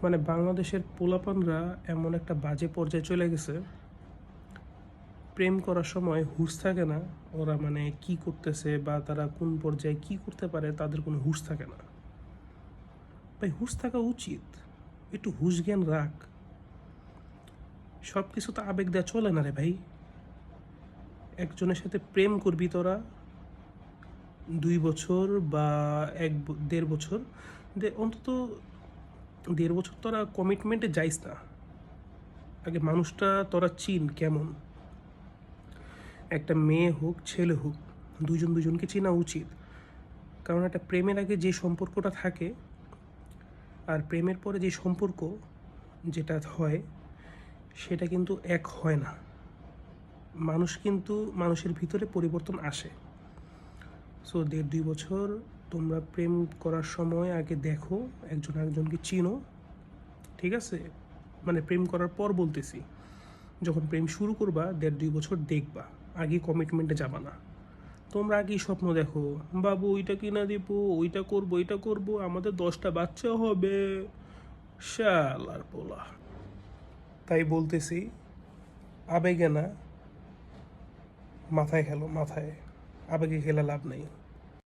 মানে বাংলাদেশের পোলাপানরা এমন একটা বাজে পর্যায়ে চলে গেছে, প্রেম করার সময় হুঁশ থাকে না। ওরা মানে কি করতেছে বা তারা কোন পর্যায়ে কি করতে পারে তাদের কোনো হুঁশ থাকে না। ভাই, হুঁশ থাকা উচিত, একটু হুঁশ জ্ঞান রাখ। সব কিছু তো আবেগ দেওয়া চলে না রে ভাই। একজনের সাথে প্রেম করবি তোরা 2 বছর বা 1-1.5 বছর, অন্তত 1.5 বছর তোরা কমিটমেন্টে যাইস না। আগে মানুষটা তোরা চিন কেমন। একটা মেয়ে হোক ছেলে হোক, দুজনকে চেনা উচিত। কারণ একটা প্রেমের আগে যে সম্পর্কটা থাকে আর প্রেমের পরে যে সম্পর্ক যেটা হয়, সেটা কিন্তু এক হয় না। মানুষের ভিতরে পরিবর্তন আসে। সো 1.5-2 বছর তোমরা প্রেম করার সময় আগে দেখো, একজন আরেকজনকে চিনো, ঠিক আছে? মানে প্রেম করার পর বলতেছি, যখন প্রেম শুরু করবা 1.5-2 বছর দেখবা, আগে কমিটমেন্টে যাবা না। তোমরা আগেই স্বপ্ন দেখো, বাবু ওইটা কিনা দিব, ওইটা করবো, আমাদের 10টা বাচ্চা হবে, শালার পোলা। তাই বলতেছি, আবেগে না, মাথায় খেলো, মাথায়। আবেগে খেলে লাভ নেই।